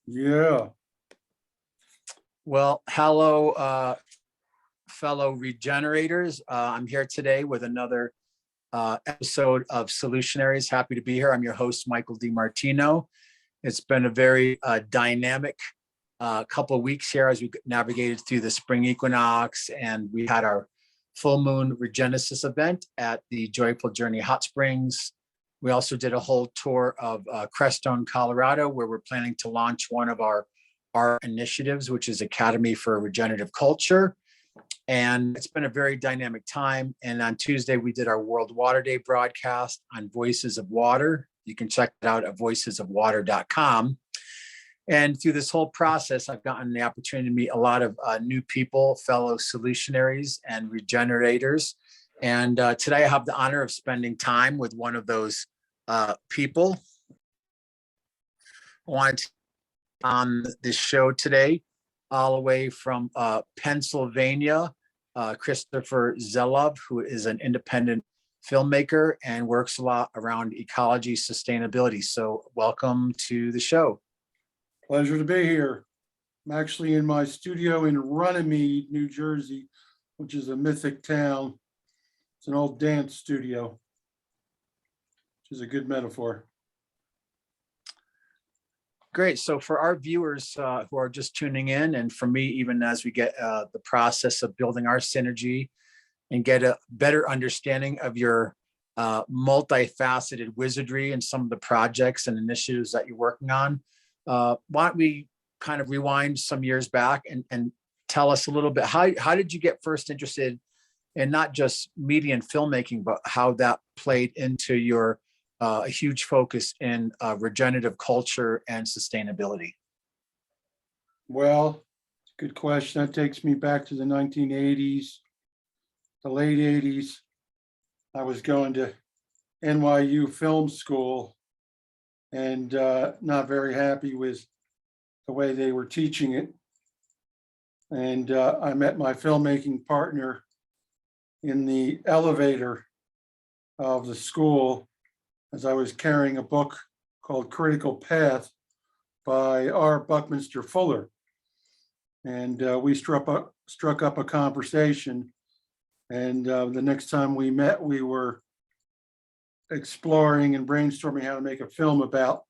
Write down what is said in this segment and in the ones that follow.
Yeah. Well, hello, fellow regenerators. I'm here today with another episode of Solutionaries. Happy to be here. I'm your host, Michael DiMartino. It's been a very dynamic couple of weeks here as we navigated through the spring equinox, and we had our full moon regenesis event at the Joyful Journey Hot Springs. We also did a whole tour of Crestone, Colorado, where we're planning to launch one of our initiatives, which is Academy for Regenerative Culture. And it's been a very dynamic time. And on Tuesday, we did our World Water Day broadcast on Voices of Water. You can check it out at voicesofwater.com. And through this whole process, I've gotten the opportunity to meet a lot of new people, fellow solutionaries and regenerators. And today I have the honor of spending time with one of those people. I wanted to on this show today, all the way from Pennsylvania, ChristopherZeluv, who is an independent filmmaker and works a lot around ecology, sustainability. So welcome to the show. Pleasure to be here. I'm actually in my studio in Runnymede, New Jersey, which is a mythic town. It's an old dance studio, which is a good metaphor. Great. So for our viewers who are just tuning in, and for me, even as we get the process of building our synergy and get a better understanding of your multifaceted wizardry and some of the projects and initiatives that you're working on, why don't we kind of rewind some years back and tell us a little bit, how did you get first interested in not just media and filmmaking, but how that played into your a huge focus in regenerative culture and sustainability? Well, good question. That takes me back to the 1980s, the late 80s. I was going to NYU film school and not very happy with the way they were teaching it. And I met my filmmaking partner in the elevator of the school as I was carrying a book called Critical Path by R. Buckminster Fuller. And we struck up a conversation. And the next time we met, we were exploring and brainstorming how to make a film about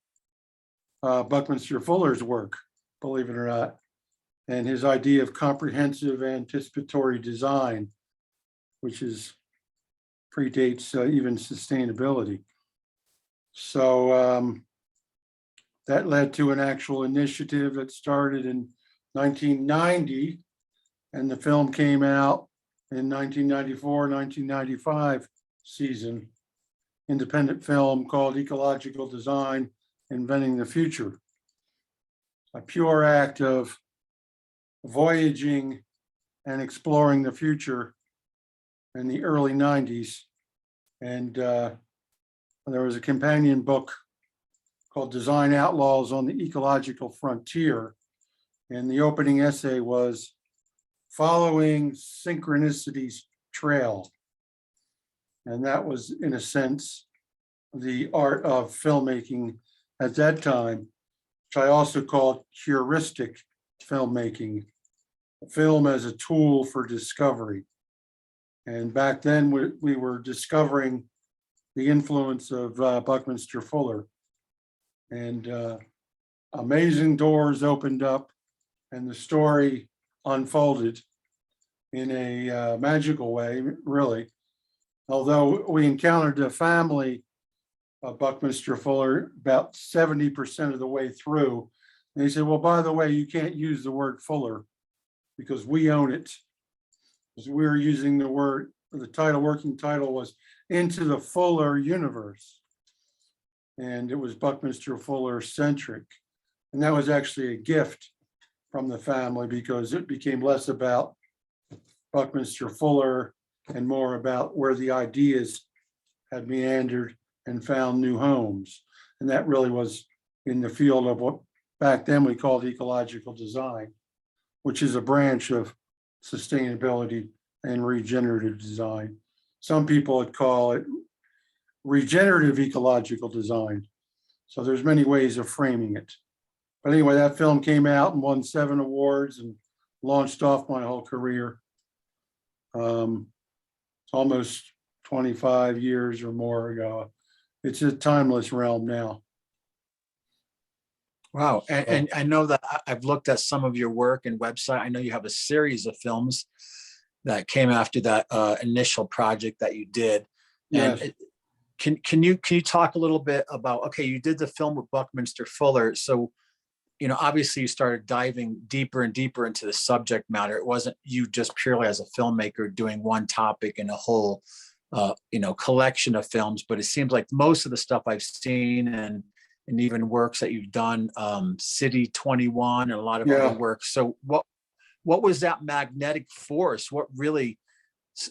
Buckminster Fuller's work, believe it or not, and his idea of comprehensive anticipatory design, which predates even sustainability. So that led to an actual initiative that started in 1990, and the film came out in 1994, 1995 season, independent film called Ecological Design, Inventing the Future. A pure act of voyaging and exploring the future in the early 90s. And there was a companion book called Design Outlaws on the Ecological Frontier. And the opening essay was Following Synchronicity's Trail. And that was, in a sense, the art of filmmaking at that time, which I also called heuristic filmmaking, film as a tool for discovery. And back then we were discovering the influence of Buckminster Fuller. And amazing doors opened up and the story unfolded in a magical way, really. Although we encountered a family of Buckminster Fuller about 70% of the way through. And they said, well, by the way, you can't use the word Fuller because we own it. Because we were using the word, the working title was Into the Fuller Universe. And it was Buckminster Fuller centric. And that was actually a gift from the family because it became less about Buckminster Fuller and more about where the ideas had meandered and found new homes. And that really was in the field of what back then we called ecological design, which is a branch of sustainability and regenerative design. Some people would call it regenerative ecological design. So there's many ways of framing it. But anyway, that film came out and won 7 awards and launched off my whole career. It's almost 25 years or more ago. It's a timeless realm now. Wow. And I know that I've looked at some of your work and website. I know you have a series of films that came after that initial project that you did. Yes. And can you talk a little bit about, okay, you did the film with Buckminster Fuller. So, you know, obviously you started diving deeper and deeper into the subject matter. It wasn't you just purely as a filmmaker doing one topic in a whole, you know, collection of films, but it seems like most of the stuff I've seen and even works that you've done, City 21 and a lot of other Yeah. work. So what was that magnetic force? What really,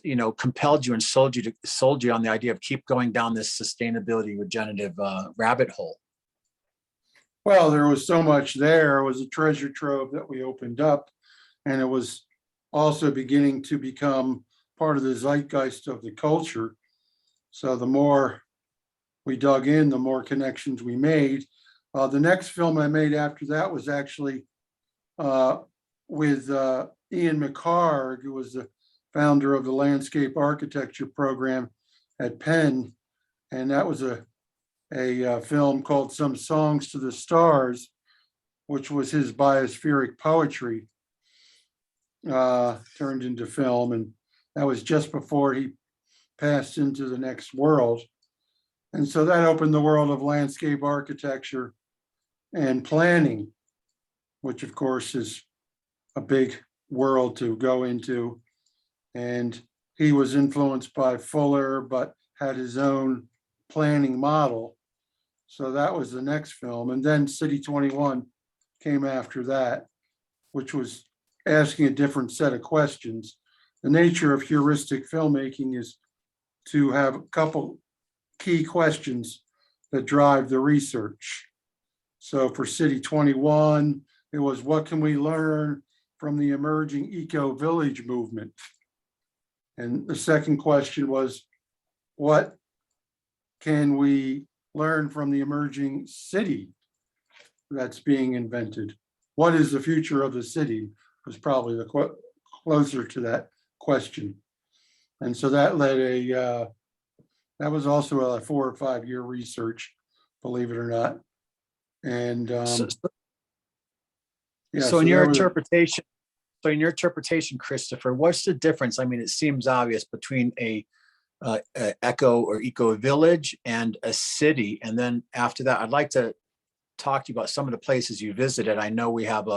you know, compelled you and sold you on the idea of keep going down this sustainability regenerative rabbit hole? Well, there was so much there. It was a treasure trove that we opened up, and it was also beginning to become part of the zeitgeist of the culture. So the more we dug in, the more connections we made. The next film I made after that was actually with Ian McHarg, who was the founder of the landscape architecture program at Penn. And that was a film called Some Songs to the Stars, which was his biospheric poetry turned into film. And that was just before he passed into the next world. And so that opened the world of landscape architecture and planning, which of course is a big world to go into. And he was influenced by Fuller, but had his own planning model. So that was the next film. And then City 21 came after that, which was asking a different set of questions. The nature of heuristic filmmaking is to have a couple key questions that drive the research. So for City 21, it was what can we learn from the emerging eco-village movement? And the second question was, what can we learn from the emerging city that's being invented? What is the future of the city was probably the closer to that question. And so that led that was also a 4 or 5 year research, believe it or not. And yeah, so in your was, interpretation, Christopher, what's the difference? I mean, it seems obvious between a eco village and a city. And then after that, I'd like to talk to you about some of the places you visited. I know we have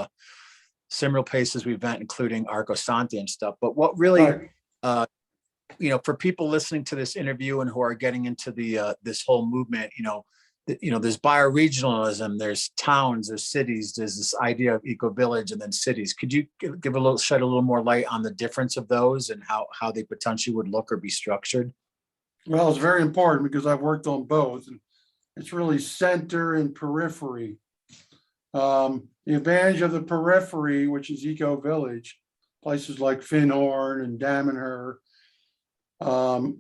similar places we've been, including Arcosanti and stuff. But what really, right. You know, for people listening to this interview and who are getting into the this whole movement, you know, there's bioregionalism, there's towns, there's cities, there's this idea of eco-village and then cities. Could you shed a little more light on the difference of those and how they potentially would look or be structured? Well, it's very important because I've worked on both. And it's really center and periphery. The advantage of the periphery, which is eco-village, places like Finhorn and Damanhur,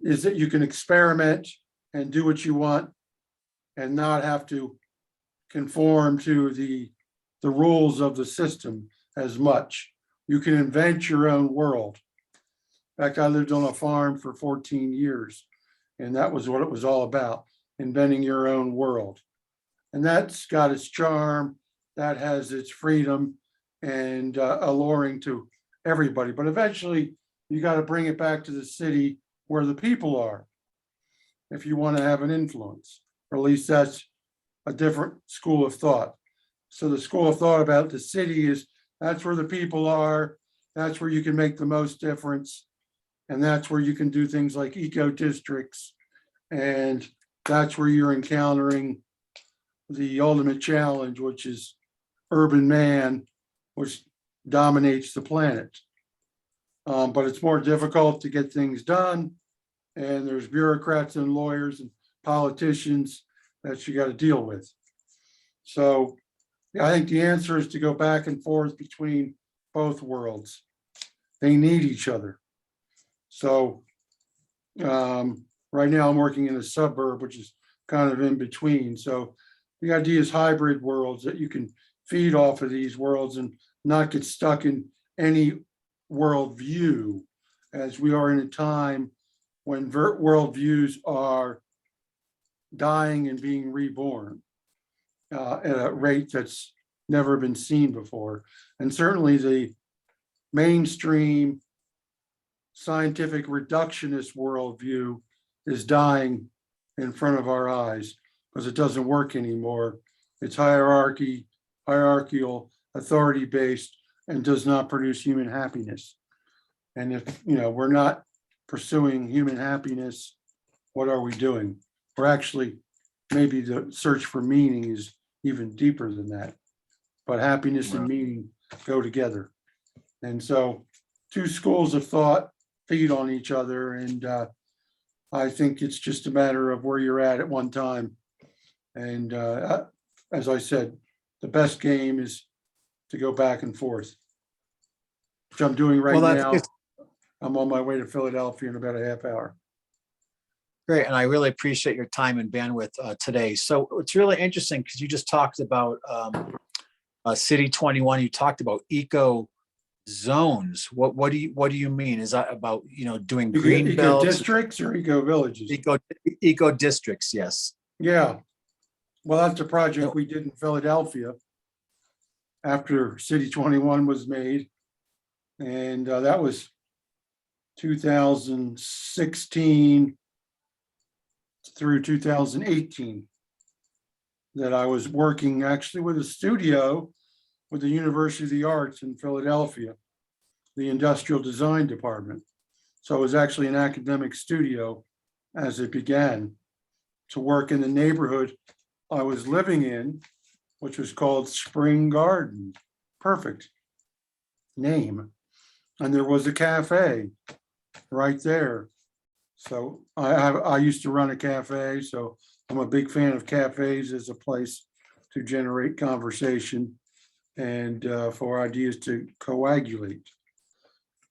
is that you can experiment and do what you want and not have to conform to the rules of the system as much. You can invent your own world. In fact, I lived on a farm for 14 years, and that was what it was all about, inventing your own world. And that's got its charm, that has its freedom and alluring to everybody. But eventually, you got to bring it back to the city where the people are if you want to have an influence, or at least that's a different school of thought. So the school of thought about the city is that's where the people are, that's where you can make the most difference, and that's where you can do things like eco districts, and that's where you're encountering the ultimate challenge, which is urban man, which dominates the planet. But it's more difficult to get things done, and there's bureaucrats and lawyers and politicians that you got to deal with. So yeah, I think the answer is to go back and forth between both worlds. They need each other. So right now I'm working in a suburb, which is kind of in between. So the idea is hybrid worlds that you can feed off of these worlds and not get stuck in any worldview, as we are in a time when worldviews are dying and being reborn at a rate that's never been seen before. And certainly the mainstream scientific reductionist worldview is dying in front of our eyes because it doesn't work anymore. It's hierarchical, authority-based, and does not produce human happiness. And if we're not pursuing human happiness, what are we doing? We're actually, maybe the search for meaning is even deeper than that. But happiness and meaning go together. And so two schools of thought feed on each other. And I think it's just a matter of where you're at one time. And as I said, the best game is to go back and forth, which I'm doing right now. I'm on my way to Philadelphia in about a half hour. Great, and I really appreciate your time and bandwidth today. So it's really interesting because you just talked about City 21. You talked about eco zones. What do you mean? Is that about doing green Eco belts? districts or eco villages? Eco districts, yes. Yeah. Well, that's a project we did in Philadelphia after City 21 was made. And that was 2016 through 2018 that I was working actually with a studio with the University of the Arts in Philadelphia, the Industrial Design Department. So it was actually an academic studio as it began to work in the neighborhood I was living in, which was called Spring Garden. Perfect name. And there was a cafe right there. So I used to run a cafe, so I'm a big fan of cafes as a place to generate conversation and for ideas to coagulate.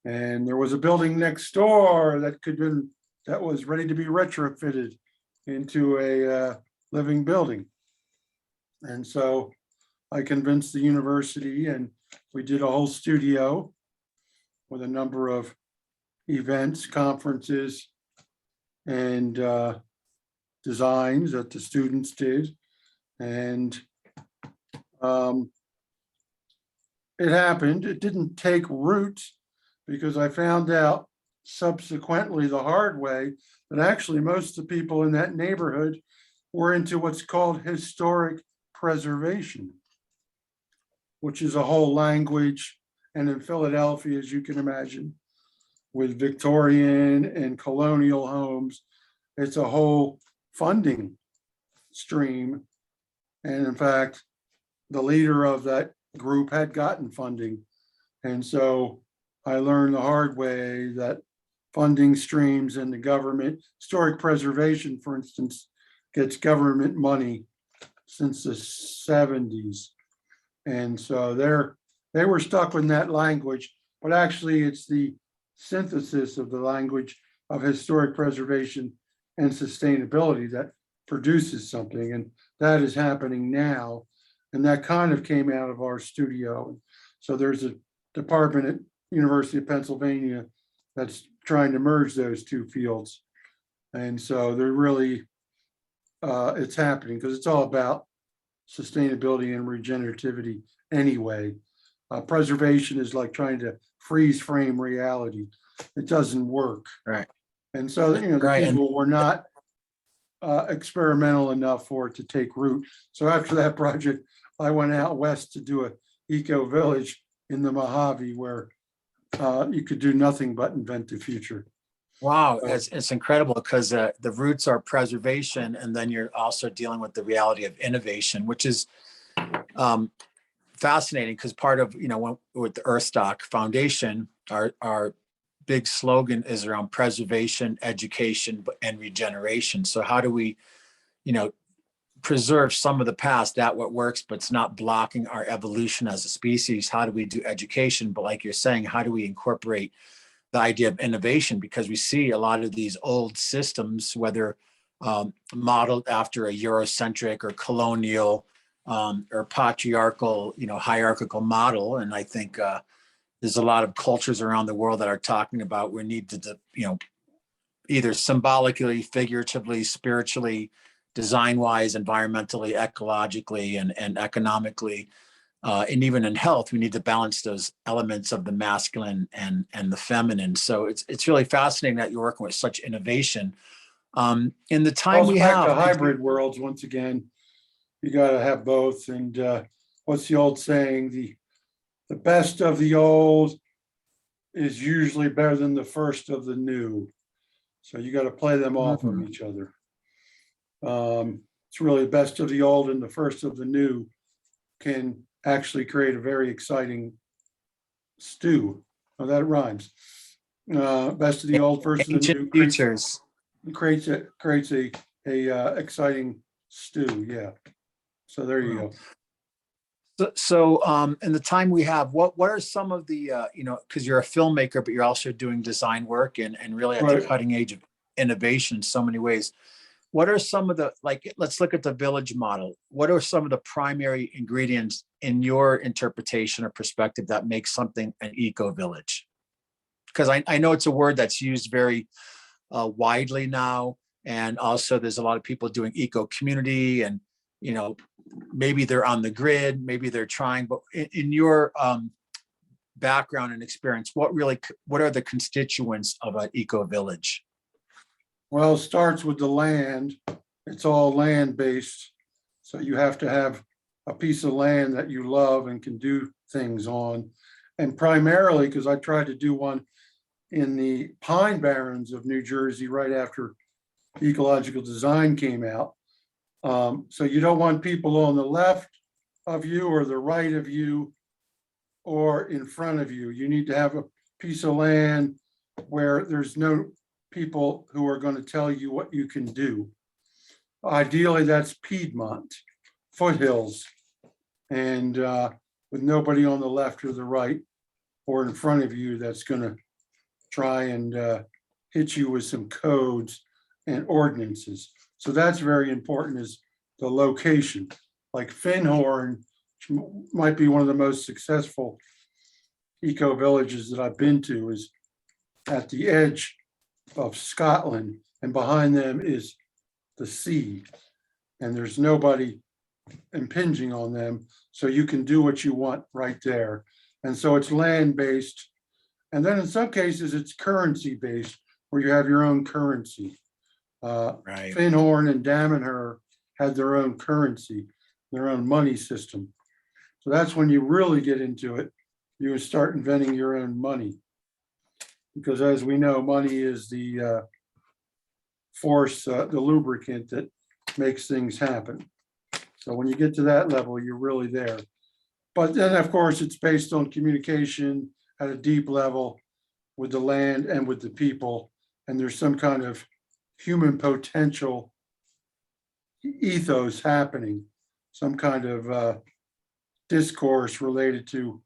And there was a building next door that was ready to be retrofitted into a living building. And so I convinced the university, and we did a whole studio with a number of events, conferences, and designs that the students did. And it happened. It didn't take root because I found out subsequently the hard way that actually most of the people in that neighborhood were into what's called historic preservation, which is a whole language. And in Philadelphia, as you can imagine, with Victorian and colonial homes, it's a whole funding stream. And in fact, the leader of that group had gotten funding. And so I learned the hard way that funding streams in the government, historic preservation, for instance, gets government money since the 70s. And so they were stuck with that language, but actually it's the synthesis of the language of historic preservation and sustainability that produces something. And that is happening now. And that kind of came out of our studio. So there's a department at University of Pennsylvania that's trying to merge those two fields. And so they're really, it's happening because it's all about sustainability and regenerativity anyway. Preservation is like trying to freeze frame reality. It doesn't work. Right. And so, the people were not experimental enough for it to take root. So after that project, I went out west to do a eco village in the Mojave where you could do nothing but invent the future. Wow, it's incredible because the roots are preservation, and then you're also dealing with the reality of innovation, which is fascinating because part of with the Earthstock Foundation, our big slogan is around preservation, education, and regeneration. So how do we, preserve some of the past, that what works, but it's not blocking our evolution as a species? How do we do education? But like you're saying, how do we incorporate the idea of innovation? Because we see a lot of these old systems, whether modeled after a Eurocentric or colonial or patriarchal, hierarchical model. And I think there's a lot of cultures around the world that are talking about we need to, either symbolically, figuratively, spiritually, design-wise, environmentally, ecologically, and economically, and even in health, we need to balance those elements of the masculine and the feminine. So it's really fascinating that you're working with such innovation. In the time we back have, to hybrid worlds once again. You got to have both. And what's the old saying? The best of the old is usually better than the first of the new. So you got to play them off of each other. It's really best of the old and the first of the new can actually create a very exciting stew. Oh, that rhymes. Best of the old, first of the new creates a exciting stew. Yeah. So there you go. So in the time we have, what are some of the, because you're a filmmaker, but you're also doing design work and really at the cutting edge of innovation in so many ways. What are some of the, let's look at the village model. What are some of the primary ingredients in your interpretation or perspective that makes something an eco-village? Because I know it's a word that's used very widely now. And also there's a lot of people doing eco-community and, maybe they're on the grid, maybe they're trying, but in your background and experience, what are the constituents of an eco-village? Well, it starts with the land. It's all land-based. So you have to have a piece of land that you love and can do things on. And primarily, because I tried to do one in the Pine Barrens of New Jersey right after ecological design came out. So you don't want people on the left of you or the right of you or in front of you. You need to have a piece of land where there's no people who are going to tell you what you can do. Ideally, that's Piedmont, foothills, and with nobody on the left or the right or in front of you that's going to try and hit you with some codes and ordinances. So that's very important, is the location. Like Findhorn, which might be one of the most successful eco-villages that I've been to, is at the edge of Scotland, and behind them is the sea, and there's nobody impinging on them, so you can do what you want right there. And so it's land-based, and then in some cases it's currency-based, where you have your own currency. Right. Findhorn and Damanhur had their own currency, their own money system. So that's when you really get into it. You start inventing your own money, because as we know, money is the force, the lubricant that makes things happen. So when you get to that level, you're really there. But then, of course, it's based on communication at a deep level with the land and with the people. And there's some kind of human potential ethos happening, some kind of discourse related to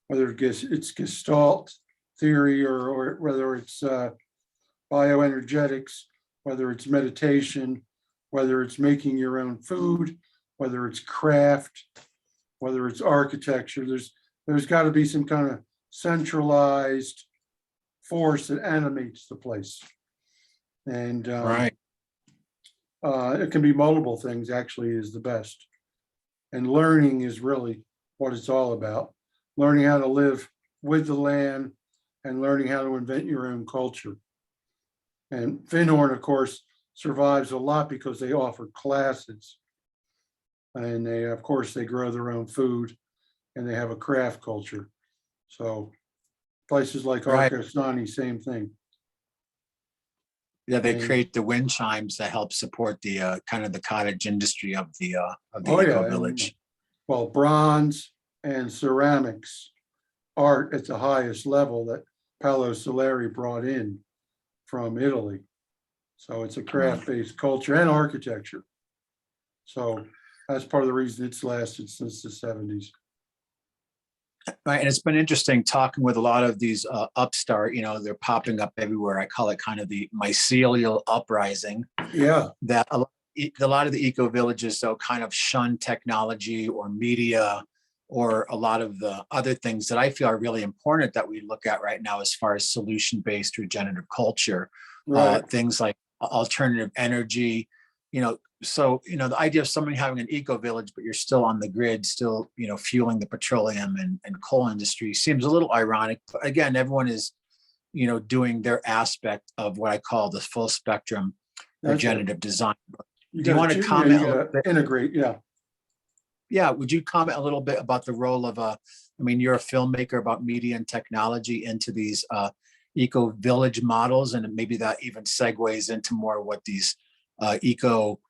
whether it's Gestalt theory or whether it's bioenergetics, whether it's meditation, whether it's making your own food, whether it's craft, whether it's architecture. There's got to be some kind of centralized force that animates the place. And Right. It can be multiple things, actually, is the best. And learning is really what it's all about. Learning how to live with the land and learning how to invent your own culture. And Findhorn, of course, survives a lot because they offer classes. And they, of course, they grow their own food and they have a craft culture. So places like Ecozones, same thing. Yeah, they create the wind chimes that help support the kind of the cottage industry of the eco-village. Well, bronze and ceramics art at the highest level that Paolo Soleri brought in from Italy. So it's a craft-based culture and architecture. So that's part of the reason it's lasted since the 70s. Right, and it's been interesting talking with a lot of these upstart, they're popping up everywhere. I call it kind of the mycelial uprising. Yeah. That a lot of a lot of the eco villages though kind of shun technology or media or a lot of the other things that I feel are really important that we look at right now as far as solution-based regenerative culture, Right. things like alternative energy, so, the idea of somebody having an eco village, but you're still on the grid, still, fueling the petroleum and coal industry seems a little ironic. But again, everyone is, doing their aspect of what I call the full spectrum That's it. regenerative design. You Do you gotta, want to yeah, comment you a little gotta bit? integrate, yeah. Yeah, would you comment a little bit about the role of you're a filmmaker about media and technology into these eco village models, and maybe that even segues into more what these eco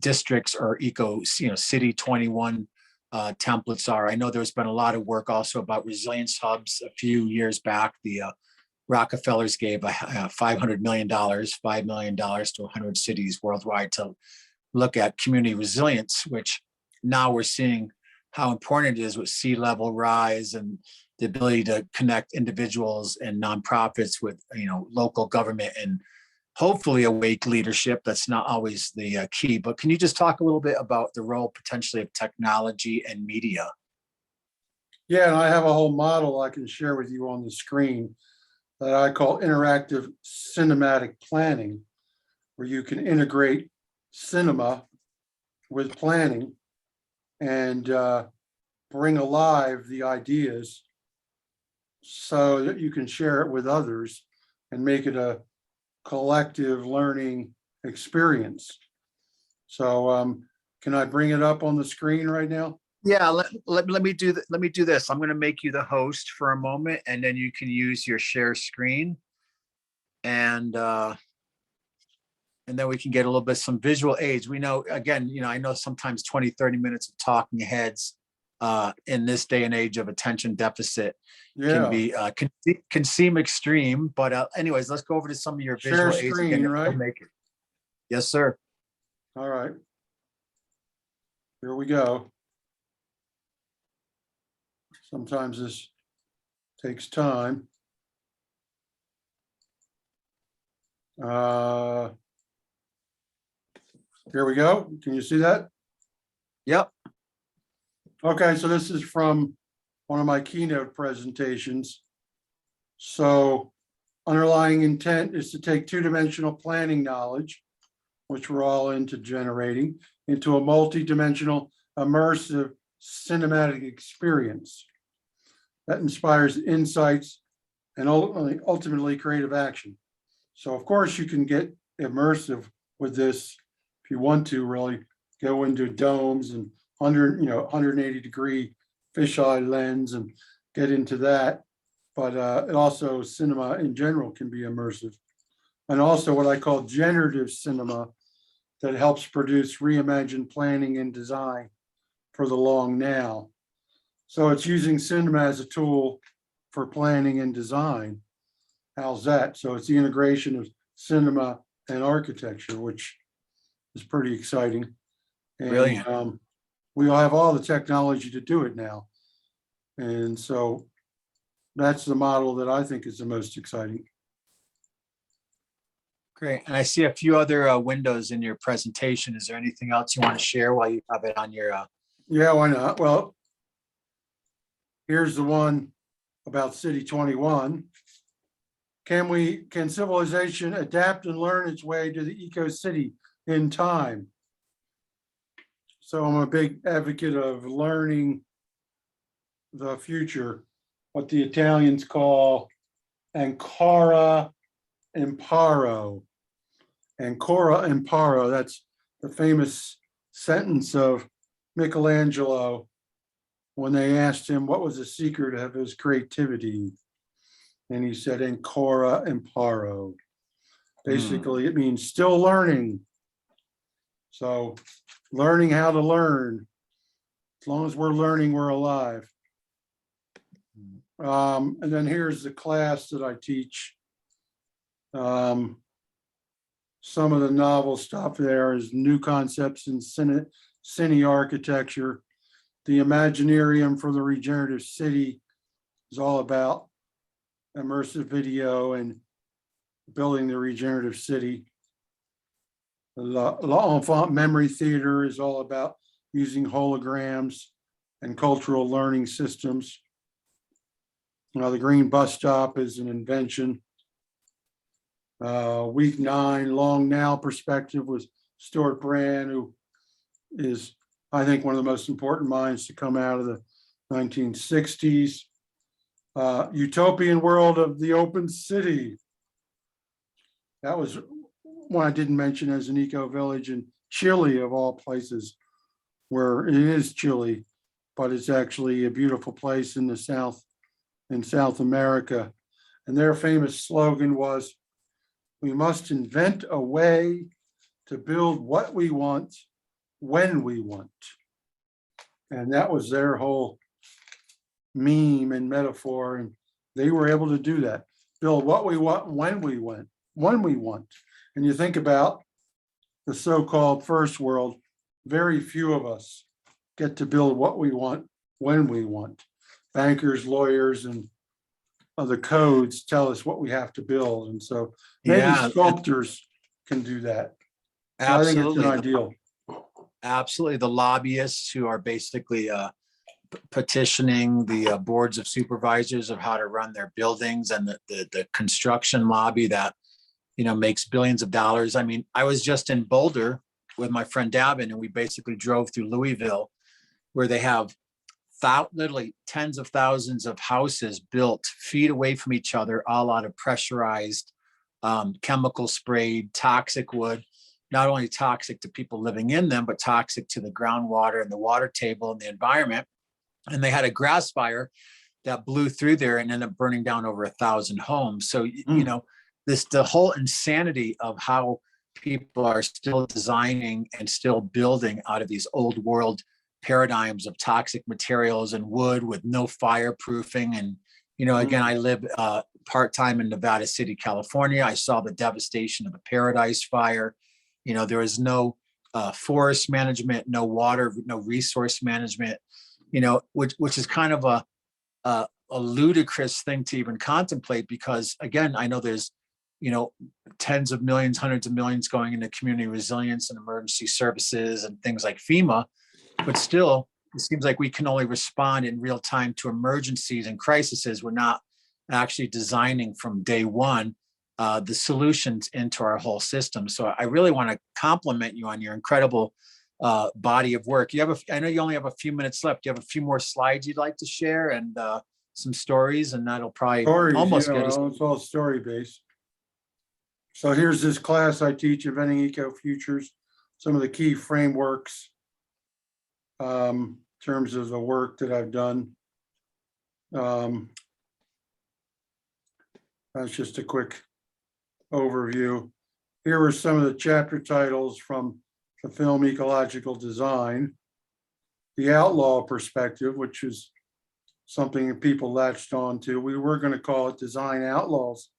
districts or eco, city 21 templates are. I know there's been a lot of work also about resilience hubs a few years back. The Rockefellers gave $500 million, $5 million to 100 cities worldwide to look at community resilience, which now we're seeing how important it is with sea level rise and the ability to connect individuals and nonprofits with, local government and hopefully awake leadership. That's not always the key, but can you just talk a little bit about the role potentially of technology and media? Yeah, and I have a whole model I can share with you on the screen that I call interactive cinematic planning, where you can integrate cinema with planning and bring alive the ideas so that you can share it with others and make it a collective learning experience. So can I bring it up on the screen right now? Yeah, let me do let me do this. I'm going to make you the host for a moment, and then you can use your share screen, and then we can get a little bit some visual aids. We know, again, I know sometimes 20, 30 minutes of talking heads in this day and age of attention deficit can Yeah, be can seem extreme, but anyways, let's go over to some of your share visual aids again. screen, right? Yes, sir. All right, here we go. Sometimes this takes time. Here we go. Can you see that? Yep. Okay, so this is from one of my keynote presentations. So underlying intent is to take two-dimensional planning knowledge, which we're all into generating, into a multi-dimensional immersive cinematic experience that inspires insights and ultimately creative action. So of course you can get immersive with this if you want to really go into domes and 180-degree fisheye lens and get into that. But it also cinema in general can be immersive. And also what I call generative cinema that helps produce reimagined planning and design for the long now. So it's using cinema as a tool for planning and design. How's that? So it's the integration of cinema and architecture, which is pretty exciting. And Brilliant. we all have all the technology to do it now. And so that's the model that I think is the most exciting. Great. And I see a few other windows in your presentation. Is there anything else you want to share while you have it on your? Yeah, why not? Well, here's the one about City 21. Can civilization adapt and learn its way to the eco city in time? So I'm a big advocate of learning the future, what the Italians call ancora imparo. Ancora imparo, that's the famous sentence of Michelangelo when they asked him what was the secret of his creativity. And he said, ancora imparo. Basically, it means still learning. So learning how to learn. As long as we're learning, we're alive. And then here's the class that I teach. Some of the novel stuff there is new concepts in cine architecture. The Imaginarium for the Regenerative City is all about immersive video and building the regenerative city. L'Enfant Memory Theater is all about using holograms and cultural learning systems. Now, the Green Bus Stop is an invention. Week 9, Long Now Perspective was Stuart Brand, who is, I think, one of the most important minds to come out of the 1960s. Utopian World of the Open City. That was one I didn't mention as an eco village in Chile, of all places, where it is chilly, but it's actually a beautiful place in the South, in South America. And their famous slogan was, "We must invent a way to build what we want when we want." And that was their whole meme and metaphor. And they were able to do that, build what we want when we want. And you think about the so-called first world, very few of us get to build what we want when we want. Bankers, lawyers, and other codes tell us what we have to build. And so maybe Yeah, sculptors can do that. So I think it's an absolutely. ideal. Absolutely. The lobbyists who are basically petitioning the boards of supervisors of how to run their buildings, and the construction lobby that, makes billions of dollars. I mean, I was just in Boulder with my friend Davin, and we basically drove through Louisville, where they have literally tens of thousands of houses built feet away from each other, all out of pressurized, chemical sprayed, toxic wood, not only toxic to people living in them, but toxic to the groundwater and the water table and the environment. And they had a grass fire that blew through there and ended up burning down over 1,000 homes. So, the whole insanity of how people are still designing and still building out of these old world paradigms of toxic materials and wood with no fireproofing. And, again, I live part-time in Nevada City, California. I saw the devastation of the Paradise Fire. There is no forest management, no water, no resource management, which is kind of a ludicrous thing to even contemplate, because again, I know there's, tens of millions, hundreds of millions going into community resilience and emergency services and things like FEMA, but still, it seems like we can only respond in real time to emergencies and crises. We're not actually designing from day one the solutions into our whole system. So I really want to compliment you on your incredible body of work. I know you only have a few minutes left. You have a few more slides you'd like to share, and some stories, and that'll probably almost get us. It's all story based. So here's this class I teach, Inventing Eco Futures, some of the key frameworks in terms of the work that I've done. That's just a quick overview. Here are some of the chapter titles from the film Ecological Design. The Outlaw Perspective, which is something that people latched on to. We were going to call it Design Outlaws,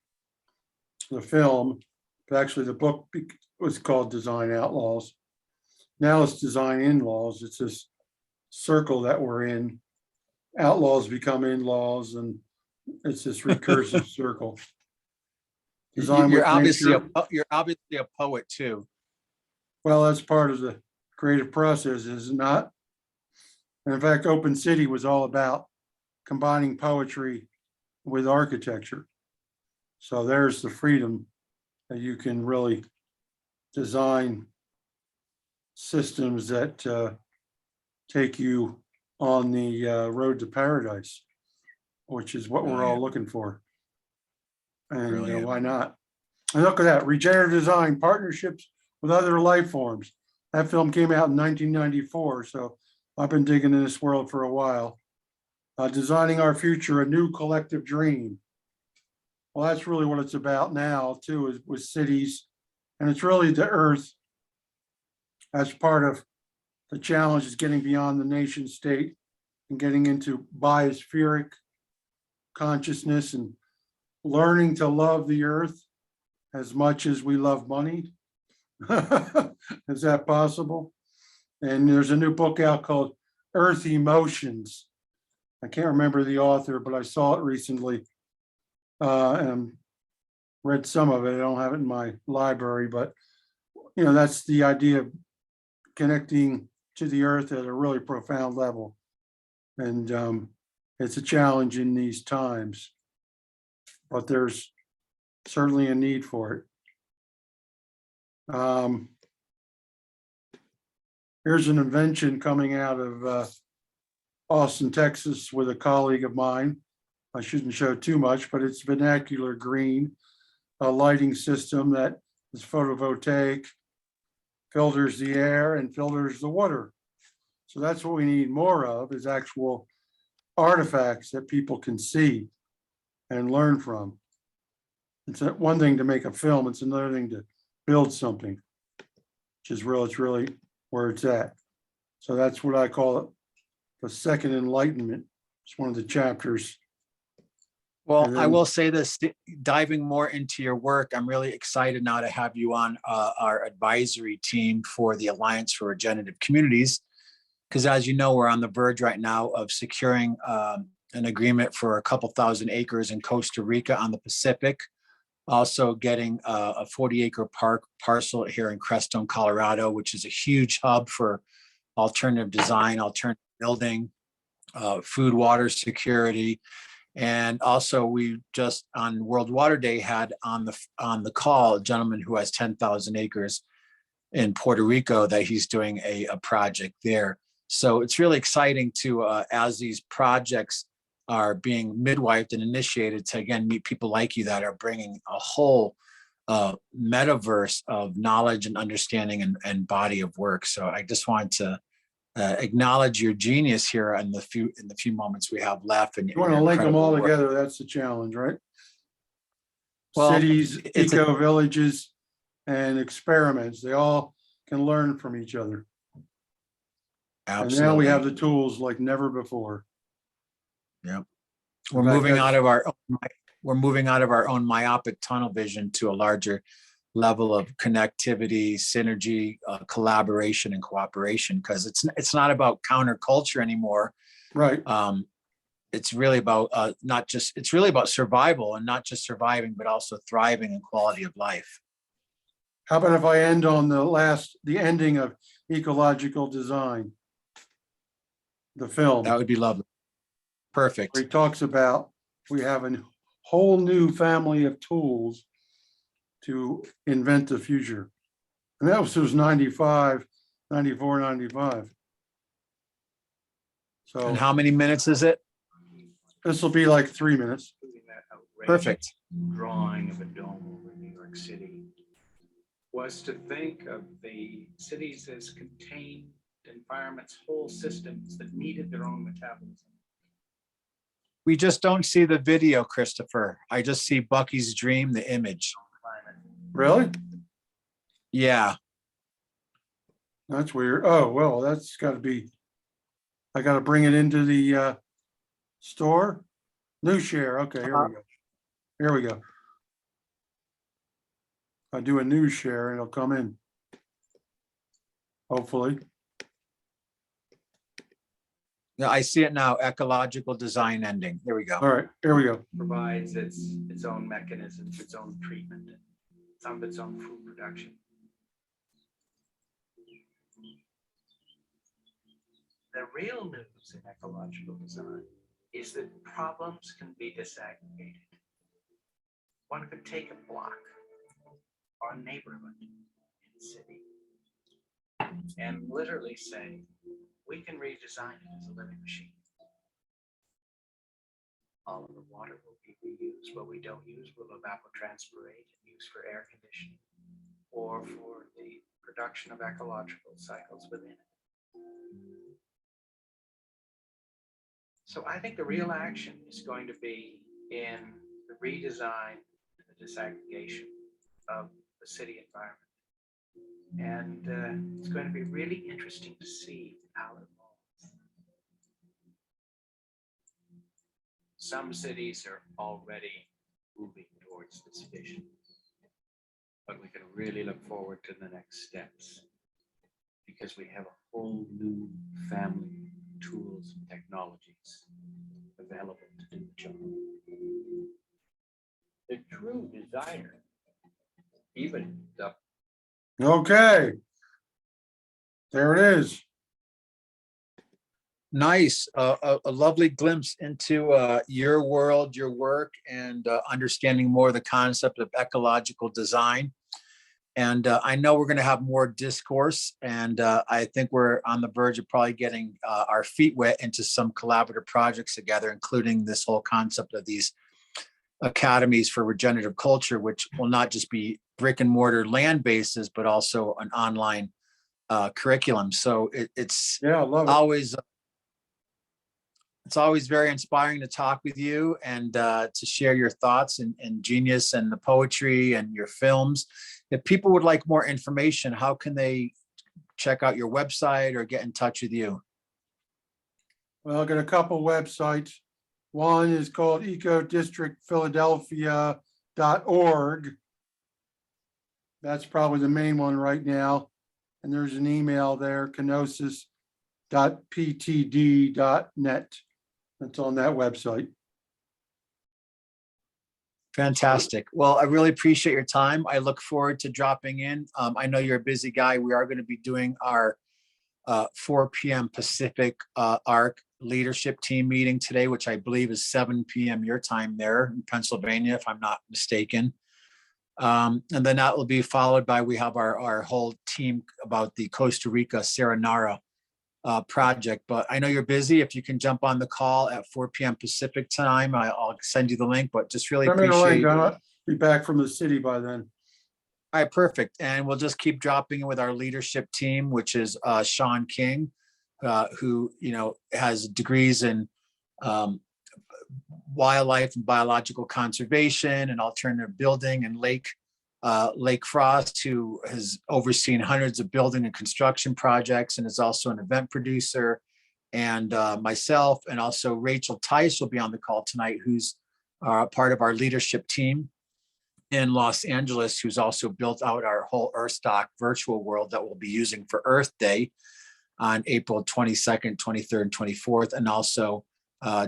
the film, but actually the book was called Design Outlaws. Now it's Design In-Laws. It's this circle that we're in. Outlaws become in-laws, and it's this recursive circle. You're obviously a poet too. Well, that's part of the creative process, is it not? And in fact, Open City was all about combining poetry with architecture. So there's the freedom that you can really design systems that take you on the road to paradise, which is what we're all looking for. And why not? And look at that, regenerative design, partnerships with other life forms. That film came out in 1994, so I've been digging in this world for a while. Designing our future, a new collective dream. Well, that's really what it's about now, too, is with cities. And it's really the earth as part of the challenge, is getting beyond the nation state and getting into biospheric consciousness and learning to love the earth as much as we love money. Is that possible? And there's a new book out called Earth Emotions. I can't remember the author, but I saw it recently and read some of it. I don't have it in my library, but that's the idea of connecting to the earth at a really profound level. And it's a challenge in these times, but there's certainly a need for it. Here's an invention coming out of Austin, Texas, with a colleague of mine. I shouldn't show too much, but it's vernacular green, a lighting system that is photovoltaic, filters the air and filters the water. So that's what we need more of, is actual artifacts that people can see and learn from. It's one thing to make a film, it's another thing to build something, which is it's really where it's at. So that's what I call it, the second enlightenment. It's one of the chapters. Well, I will say this, diving more into your work, I'm really excited now to have you on our advisory team for the Alliance for Regenerative Communities, because as you know, we're on the verge right now of securing an agreement for a couple thousand acres in Costa Rica on the Pacific. Also getting a 40-acre parcel here in Crestone, Colorado, which is a huge hub for alternative design, alternative building, food, water security. And also we just on World Water Day had on the call a gentleman who has 10,000 acres in Puerto Rico that he's doing a project there. So it's really exciting to, as these projects are being midwifed and initiated, to again meet people like you that are bringing a whole metaverse of knowledge and understanding and body of work. So I just wanted to acknowledge your genius here in the few moments we have left. And You want to link them all together, that's the challenge, right? Well, cities, eco villages, and experiments, they all can learn from each other. Absolutely. And now we have the tools like never before. Yep. We're moving out of our own myopic tunnel vision to a larger level of connectivity, synergy, collaboration, and cooperation, because it's not about counterculture anymore. Right. It's really about it's really about survival, and not just surviving, but also thriving and quality of life. How about if I end on the ending of Ecological Design, the film? That would be lovely. Perfect. Where he talks about we have a whole new family of tools to invent the future. And that was 95, 94, 95. So, and how many minutes is it? This will be like 3 minutes. Perfect. Drawing of a dome over New York City was to think of the cities as contained environments, whole systems that needed their own metabolism. We just don't see the video, Christopher. I just see Bucky's dream, the image. Really? Yeah. That's weird. Oh, well, that's got to be, I got to bring it into the store. New share. Okay, here we go. Here we go. I do a new share, it'll come in. Hopefully. Yeah, I see it now. Ecological design ending. There we go. All right, here we go. Provides its own mechanisms, its own treatment, some of its own food production. The real news in ecological design is that problems can be disaggregated. One could take a block or a neighborhood in a city and literally say, we can redesign it as a living machine. All of the water will be reused. What we don't use will evapotranspirate and use for air conditioning or for the production of ecological cycles within it. So I think the real action is going to be in the redesign and the disaggregation of the city environment. And it's going to be really interesting to see how it evolves. Some cities are already moving towards this vision, but we can really look forward to the next steps because we have a whole new family of tools and technologies available to do the job. The true designer, even the Okay. There it is. Nice. A lovely glimpse into your world, your work, and understanding more of the concept of ecological design. And I know we're going to have more discourse, and I think we're on the verge of probably getting our feet wet into some collaborative projects together, including this whole concept of these academies for regenerative culture, which will not just be brick and mortar land bases, but also an online curriculum. So it's Yeah, I love it. always very inspiring to talk with you and to share your thoughts and genius and the poetry and your films. If people would like more information, how can they check out your website or get in touch with you? Well, I've got a couple websites. One is called ecodistrictphiladelphia.org. That's probably the main one right now. And there's an email there, kenosis.ptd.net. That's on that website. Fantastic. Well, I really appreciate your time. I look forward to dropping in. I know you're a busy guy. We are going to be doing our 4 p.m. Pacific ARC leadership team meeting today, which I believe is 7 p.m. your time there in Pennsylvania, if I'm not mistaken. And then that will be followed by, we have our whole team about the Costa Rica Serenara project. But I know you're busy. If you can jump on the call at 4 p.m. Pacific time, I'll send you the link, but just really appreciate it. I'll be back from the city by then. All right, perfect. And we'll just keep dropping in with our leadership team, which is Sean King, who, has degrees in wildlife and biological conservation and alternative building, and Lake Frost, who has overseen hundreds of building and construction projects and is also an event producer. And myself, and also Rachel Tice will be on the call tonight, who's part of our leadership team in Los Angeles, who's also built out our whole Earthstock virtual world that we'll be using for Earth Day on April 22nd, 23rd, and 24th. And also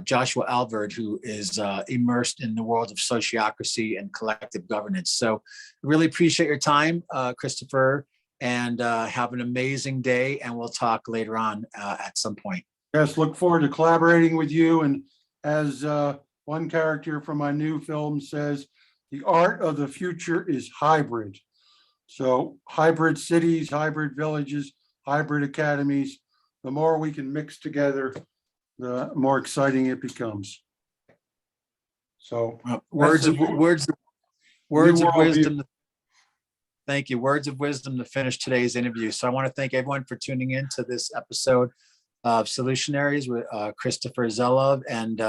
Joshua Alvord, who is immersed in the world of sociocracy and collective governance. So really appreciate your time, Christopher, and have an amazing day. And we'll talk later on at some point. Yes, look forward to collaborating with you. And as one character from my new film says, the art of the future is hybrid. So hybrid cities, hybrid villages, hybrid academies, the more we can mix together, the more exciting it becomes. So words of wisdom. Thank you. Words of wisdom to finish today's interview. So I want to thank everyone for tuning in to this episode of Solutionaries with ChristopherZeluv, and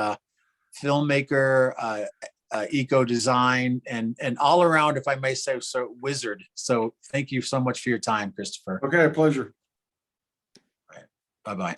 filmmaker, eco design, and all around, if I may say so, wizard. So thank you so much for your time, Christopher. okay, pleasure. Bye-bye.